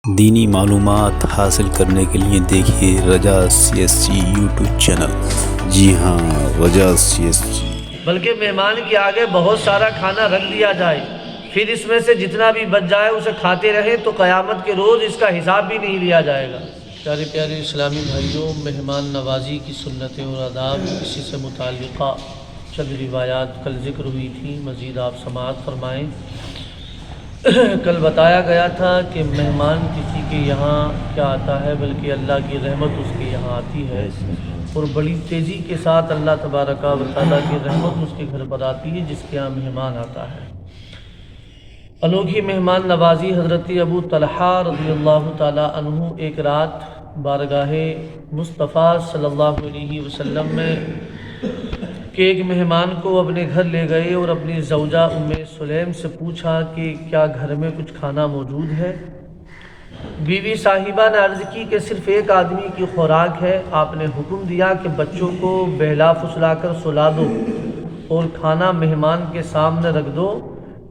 دینی معلومات حاصل کرنے کے لیے دیکھیے رجا CSC یوٹیوب چینل۔ جی ہاں، رجا CSC۔ بلکہ مہمان کے آگے بہت سارا کھانا رکھ دیا جائے، پھر اس میں سے جتنا بھی بچ جائے اسے کھاتے رہیں تو قیامت کے روز اس کا حساب بھی نہیں لیا جائے گا۔ پیارے پیارے اسلامی بھائیوں، مہمان نوازی کی سنتیں اور آداب، اسی سے متعلقہ چند روایات کل ذکر ہوئی تھی، مزید آپ سماعت فرمائیں۔ کل بتایا گیا تھا کہ مہمان کسی کے یہاں کیا آتا ہے، بلکہ اللہ کی رحمت اس کے یہاں آتی ہے، اور بڑی تیزی کے ساتھ اللہ تبارک و تعالیٰ کی رحمت اس کے گھر پر آتی ہے جس کے یہاں مہمان آتا ہے۔ انوکھی مہمان نوازی حضرت ابو طلحہ رضی اللہ تعالیٰ عنہ ایک رات بارگاہ مصطفیٰ صلی اللہ علیہ وسلم میں کہ ایک مہمان کو اپنے گھر لے گئے اور اپنی زوجہ ام سلیم سے پوچھا کہ کیا گھر میں کچھ کھانا موجود ہے؟ بیوی صاحبہ نے عرض کی کہ صرف ایک آدمی کی خوراک ہے۔ آپ نے حکم دیا کہ بچوں کو بہلا پھسلا کر سلا دو اور کھانا مہمان کے سامنے رکھ دو،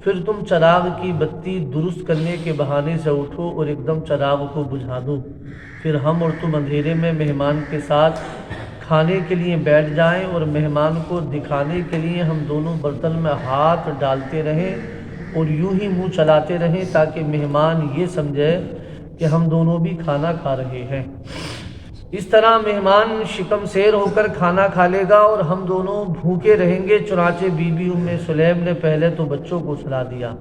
پھر تم چراغ کی بتی درست کرنے کے بہانے سے اٹھو اور ایک دم چراغ کو بجھا دو، پھر ہم اور تم اندھیرے میں مہمان کے ساتھ کھانے کے لیے بیٹھ جائیں اور مہمان کو دکھانے کے لیے ہم دونوں برتن میں ہاتھ ڈالتے رہیں اور یوں ہی منہ چلاتے رہیں تاکہ مہمان یہ سمجھے کہ ہم دونوں بھی کھانا کھا رہے ہیں۔ اس طرح مہمان شکم سیر ہو کر کھانا کھا لے گا اور ہم دونوں بھوکے رہیں گے۔ چنانچہ بی بی ام سلیم نے پہلے تو بچوں کو سلا دیا،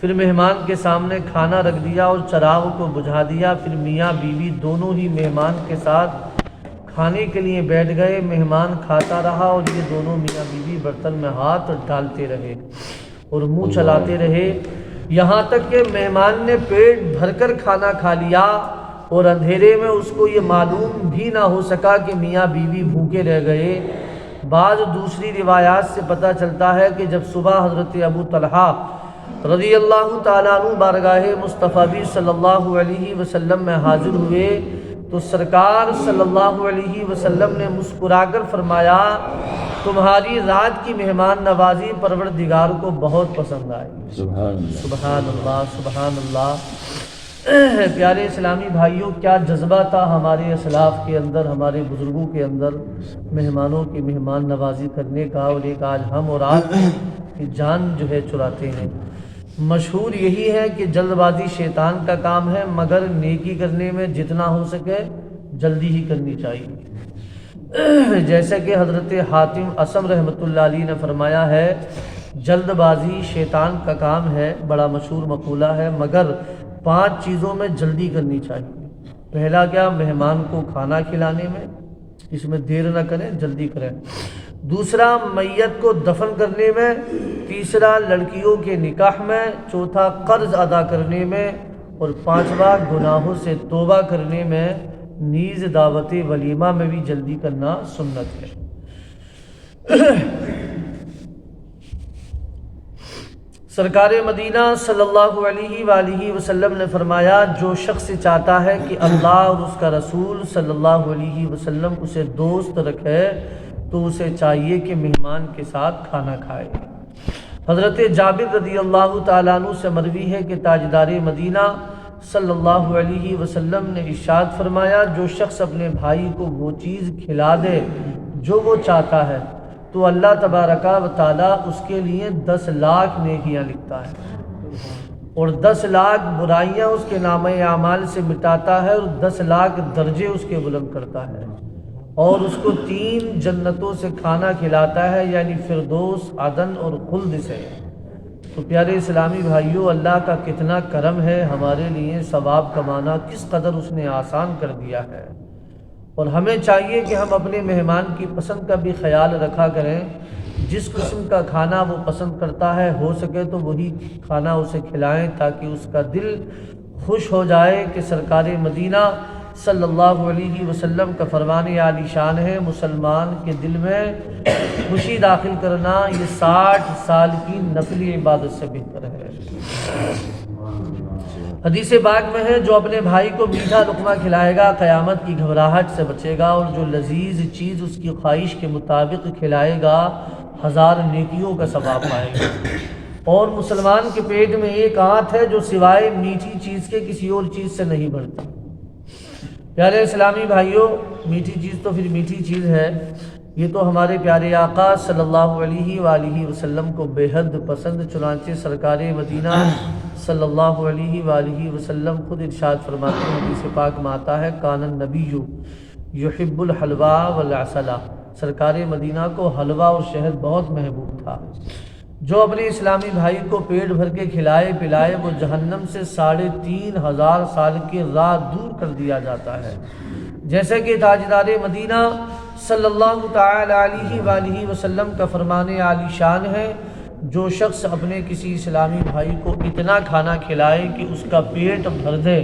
پھر مہمان کے سامنے کھانا رکھ دیا اور چراغ کو بجھا دیا، پھر میاں بیوی دونوں ہی مہمان کے ساتھ کھانے کے لیے بیٹھ گئے۔ مہمان کھاتا رہا اور یہ دونوں میاں بیوی برتن میں ہاتھ ڈالتے رہے اور منہ چلاتے رہے، یہاں تک کہ مہمان نے پیٹ بھر کر کھانا کھا لیا اور اندھیرے میں اس کو یہ معلوم بھی نہ ہو سکا کہ میاں بیوی بھوکے رہ گئے۔ بعض دوسری روایات سے پتہ چلتا ہے کہ جب صبح حضرت ابو طلحہ رضی اللہ تعالیٰ عنہ بارگاہ مصطفیٰ صلی اللہ علیہ وسلم میں حاضر ہوئے تو سرکار صلی اللہ علیہ وسلم نے مسکرا کر فرمایا، تمہاری رات کی مہمان نوازی پروردگار کو بہت پسند آئی۔ سبحان اللہ، سبحان اللہ۔ پیارے اسلامی بھائیوں، کیا جذبہ تھا ہمارے اسلاف کے اندر، ہمارے بزرگوں کے اندر مہمانوں کی مہمان نوازی کرنے کا، اور ایک آج ہم اور آپ کی جان جو ہے چراتے ہیں۔ مشہور یہی ہے کہ جلد بازی شیطان کا کام ہے، مگر نیکی کرنے میں جتنا ہو سکے جلدی ہی کرنی چاہیے۔ جیسے کہ حضرت حاتم اسم رحمۃ اللہ علیہ نے فرمایا ہے، جلد بازی شیطان کا کام ہے، بڑا مشہور مقولہ ہے، مگر 5 چیزوں میں جلدی کرنی چاہیے۔ پہلا کیا؟ مہمان کو کھانا کھلانے میں، اس میں دیر نہ کریں، جلدی کریں۔ دوسرا میت کو دفن کرنے میں، تیسرا لڑکیوں کے نکاح میں، چوتھا قرض ادا کرنے میں، اور 5واں گناہوں سے توبہ کرنے میں، نیز دعوت ولیمہ میں بھی جلدی کرنا سنت ہے۔ سرکار مدینہ صلی اللہ علیہ وآلہ وسلم نے فرمایا، جو شخص چاہتا ہے کہ اللہ اور اس کا رسول صلی اللہ علیہ وسلم اسے دوست رکھے تو اسے چاہیے کہ مہمان کے ساتھ کھانا کھائے۔ حضرت جابر رضی اللہ تعالیٰ عنہ سے مروی ہے کہ تاجدار مدینہ صلی اللہ علیہ وسلم نے ارشاد فرمایا، جو شخص اپنے بھائی کو وہ چیز کھلا دے جو وہ چاہتا ہے تو اللہ تبارک و تعالیٰ اس کے لیے 10 لاکھ نیکیاں لکھتا ہے، اور 10 لاکھ برائیاں اس کے نامہ اعمال سے مٹاتا ہے، اور 10 لاکھ درجے اس کے بلند کرتا ہے، اور اس کو 3 جنتوں سے کھانا کھلاتا ہے، یعنی فردوس، عدن اور خلد سے۔ تو پیارے اسلامی بھائیوں، اللہ کا کتنا کرم ہے، ہمارے لیے ثواب کمانا کس قدر اس نے آسان کر دیا ہے، اور ہمیں چاہیے کہ ہم اپنے مہمان کی پسند کا بھی خیال رکھا کریں۔ جس قسم کا کھانا وہ پسند کرتا ہے، ہو سکے تو وہی کھانا اسے کھلائیں تاکہ اس کا دل خوش ہو جائے کہ سرکار مدینہ صلی اللہ علیہ وسلم کا فرمان عالی شان ہے، مسلمان کے دل میں خوشی داخل کرنا یہ 60 سال کی نفلی عبادت سے بہتر ہے۔ حدیث پاک میں ہے، جو اپنے بھائی کو میٹھا لقمہ کھلائے گا قیامت کی گھبراہٹ سے بچے گا، اور جو لذیذ چیز اس کی خواہش کے مطابق کھلائے گا 1000 نیکیوں کا ثواب پائے گا۔ اور مسلمان کے پیٹ میں ایک آنت ہے جو سوائے میٹھی چیز کے کسی اور چیز سے نہیں بڑھتی۔ پیارے اسلامی بھائیوں، میٹھی چیز تو پھر میٹھی چیز ہے، یہ تو ہمارے پیارے آقا صلی اللہ علیہ وآلہ وسلم کو بے حد پسند، چنانچہ سرکار مدینہ صلی اللہ علیہ وآلہ وسلم خود ارشاد فرماتے ہیں، حدیث پاک میں آتا ہے، کان النبی یحب الحلوہ والعسل، سرکار مدینہ کو حلوہ اور شہد بہت محبوب تھا۔ جو اپنے اسلامی بھائی کو پیٹ بھر کے کھلائے پلائے وہ جہنم سے 3500 سال کی راہ دور کر دیا جاتا ہے۔ جیسے کہ تاجدار مدینہ صلی اللہ تعالی علیہ وآلہ وسلم کا فرمان عالی شان ہے، جو شخص اپنے کسی اسلامی بھائی کو اتنا کھانا کھلائے کہ اس کا پیٹ بھر دے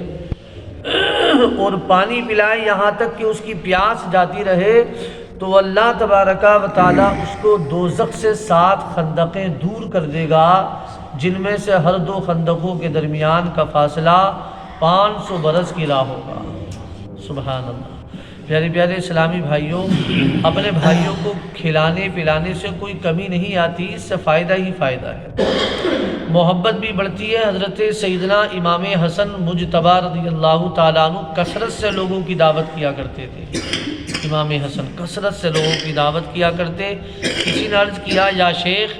اور پانی پلائے یہاں تک کہ اس کی پیاس جاتی رہے، تو اللہ تبارکہ و تعالی اس کو دوزخ سے 7 خندقیں دور کر دے گا، جن میں سے ہر 2 خندقوں کے درمیان کا فاصلہ 500 برس کی راہ ہوگا۔ سبحان اللہ۔ پیارے پیارے اسلامی بھائیوں، اپنے بھائیوں کو کھلانے پلانے سے کوئی کمی نہیں آتی، اس سے فائدہ ہی فائدہ ہے، محبت بھی بڑھتی ہے۔ حضرت سیدنا امام حسن مجتبی رضی اللہ تعالیٰ عنہ کثرت سے لوگوں کی دعوت کیا کرتے تھے۔ امام حسن کثرت سے لوگوں کی دعوت کیا کرتے۔ کسی نے عرض کیا، یا شیخ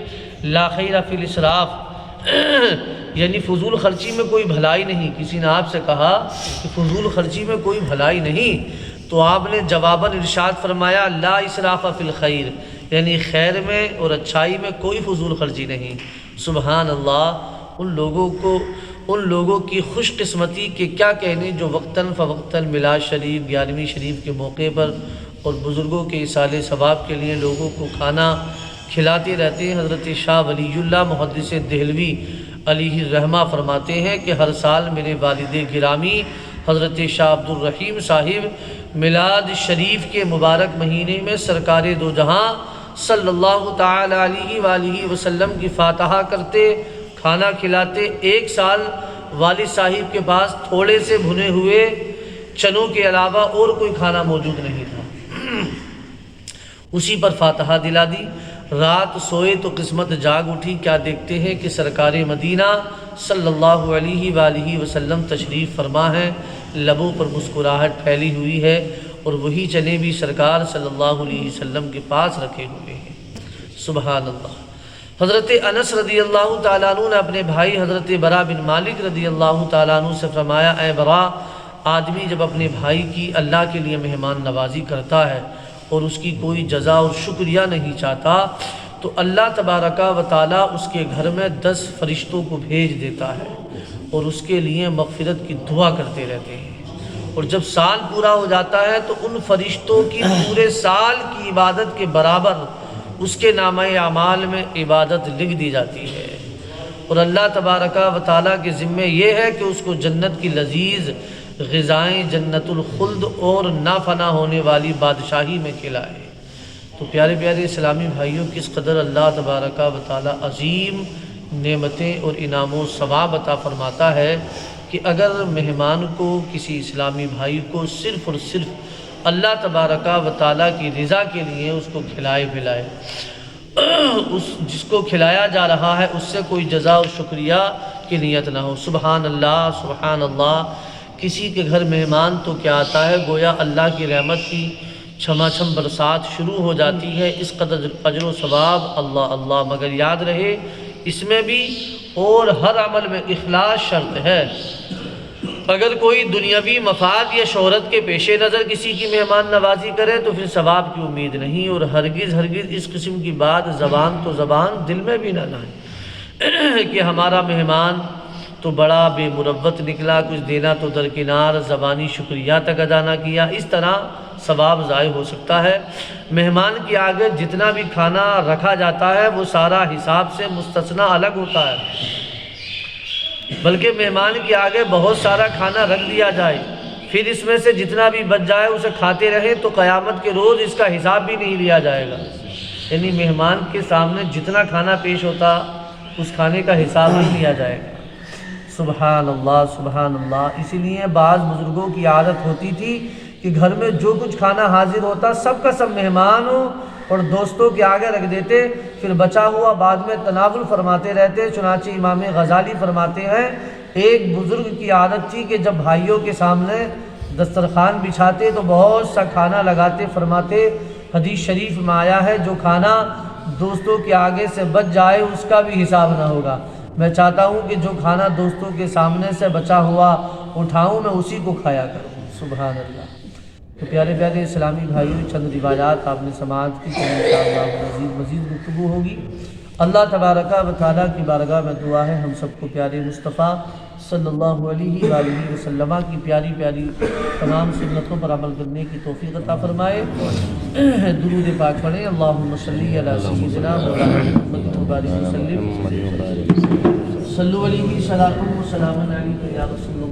لا خیر فی الاسراف، یعنی فضول خرچی میں کوئی بھلائی نہیں۔ کسی نے آپ سے کہا کہ فضول خرچی میں کوئی بھلائی نہیں، تو آپ نے جواباً ارشاد فرمایا، لا اسراف فی الخیر، یعنی خیر میں اور اچھائی میں کوئی فضول خرچی نہیں۔ سبحان اللہ۔ ان لوگوں کی خوش قسمتی کے کیا کہنے جو وقتاً فوقتاً میلاد شریف، 11ویں شریف کے موقع پر اور بزرگوں کے ایصال ثواب کے لیے لوگوں کو کھانا کھلاتے رہتے ہیں۔ حضرت شاہ ولی اللہ محدث دہلوی علیہ الرحمہ فرماتے ہیں کہ ہر سال میرے والد گرامی حضرت شاہ عبد الرحیم صاحب میلاد شریف کے مبارک مہینے میں سرکار دو جہاں صلی اللہ تعالی علیہ وآلہ وسلم کی فاتحہ کرتے، کھانا کھلاتے۔ ایک سال والد صاحب کے پاس تھوڑے سے بھنے ہوئے چنوں کے علاوہ اور کوئی کھانا موجود نہیں تھا، اسی پر فاتحہ دلا دی۔ رات سوئے تو قسمت جاگ اٹھی، کیا دیکھتے ہیں کہ سرکار مدینہ صلی اللہ علیہ وآلہ وسلم تشریف فرما ہے، لبوں پر مسکراہٹ پھیلی ہوئی ہے، اور وہی چنے بھی سرکار صلی اللہ علیہ وسلم کے پاس رکھے ہوئے ہیں۔ سبحان اللہ۔ حضرت انس رضی اللہ تعالیٰ عنہ نے اپنے بھائی حضرت برا بن مالک رضی اللہ تعالیٰ عنہ سے فرمایا، اے برا، آدمی جب اپنے بھائی کی اللہ کے لیے مہمان نوازی کرتا ہے اور اس کی کوئی جزا اور شکریہ نہیں چاہتا، تو اللہ تبارکہ و تعالیٰ اس کے گھر میں 10 فرشتوں کو بھیج دیتا ہے اور اس کے لیے مغفرت کی دعا کرتے رہتے ہیں، اور جب سال پورا ہو جاتا ہے تو ان فرشتوں کی پورے سال کی عبادت کے برابر اس کے نامہ اعمال میں عبادت لکھ دی جاتی ہے، اور اللہ تبارکہ و تعالیٰ کے ذمے یہ ہے کہ اس کو جنت کی لذیذ غذائیں، جنت الخلد اور نافنا ہونے والی بادشاہی میں کھلائے۔ تو پیارے پیارے اسلامی بھائیوں، کس قدر اللہ تبارکہ و تعالیٰ عظیم نعمتیں اور انعام و ثواب عطا فرماتا ہے کہ اگر مہمان کو، کسی اسلامی بھائی کو صرف اور صرف اللہ تبارکہ و تعالیٰ کی رضا کے لیے اس کو کھلائے پلائے، جس کو کھلایا جا رہا ہے اس سے کوئی جزا اور شکریہ کی نیت نہ ہو۔ سبحان اللہ، سبحان اللہ۔ کسی کے گھر مہمان تو کیا آتا ہے، گویا اللہ کی رحمت کی چھما چھم برسات شروع ہو جاتی ہے، اس قدر اجر و ثواب اللہ اللہ۔ مگر یاد رہے اس میں بھی اور ہر عمل میں اخلاص شرط ہے۔ اگر کوئی دنیاوی مفاد یا شہرت کے پیش نظر کسی کی مہمان نوازی کرے تو پھر ثواب کی امید نہیں، اور ہرگز اس قسم کی بات زبان تو زبان دل میں بھی نہ لائیں کہ ہمارا مہمان تو بڑا بے مروت نکلا، کچھ دینا تو درکنار، زبانی شکریہ تک ادا نہ کیا، اس طرح ثواب ضائع ہو سکتا ہے۔ مہمان کے آگے جتنا بھی کھانا رکھا جاتا ہے وہ سارا حساب سے مستثنی الگ ہوتا ہے، بلکہ مہمان کے آگے بہت سارا کھانا رکھ دیا جائے، پھر اس میں سے جتنا بھی بچ جائے اسے کھاتے رہیں تو قیامت کے روز اس کا حساب بھی نہیں لیا جائے گا۔ یعنی مہمان کے سامنے جتنا کھانا پیش ہوتا اس کھانے کا حساب نہیں لیا جائے گا۔ سبحان اللہ، سبحان اللہ۔ اسی لیے بعض بزرگوں کی عادت ہوتی تھی کہ گھر میں جو کچھ کھانا حاضر ہوتا سب کا سب مہمان ہو اور دوستوں کے آگے رکھ دیتے، پھر بچا ہوا بعد میں تناول فرماتے رہتے۔ چنانچہ امام غزالی فرماتے ہیں ایک بزرگ کی عادت تھی کہ جب بھائیوں کے سامنے دسترخوان بچھاتے تو بہت سا کھانا لگاتے، فرماتے حدیث شریف میں آیا ہے جو کھانا دوستوں کے آگے سے بچ جائے اس کا بھی حساب نہ ہوگا۔ میں چاہتا ہوں کہ جو کھانا دوستوں کے سامنے سے بچا ہوا اٹھاؤں میں اسی کو کھایا کروں۔ سبحان اللہ۔ تو پیارے پیارے اسلامی بھائیوں، چند روایات آپ نے سماعت کی، انشاءاللہ مزید گفتگو ہوگی۔ اللہ تبارک و تعالیٰ کی بارگاہ میں دعا ہے ہم سب کو پیارے مصطفیٰ صلی اللہ علیہ وآلہ وسلم کی پیاری پیاری تمام سنتوں پر عمل کرنے کی توفیق عطا فرمائے۔ درود پاک پڑھیں، اللہم صلی علی سیدنا مولانا محمد وبارک وسلم، صلو علیہ صلاۃ و سلام علیہ یا رسول اللہ۔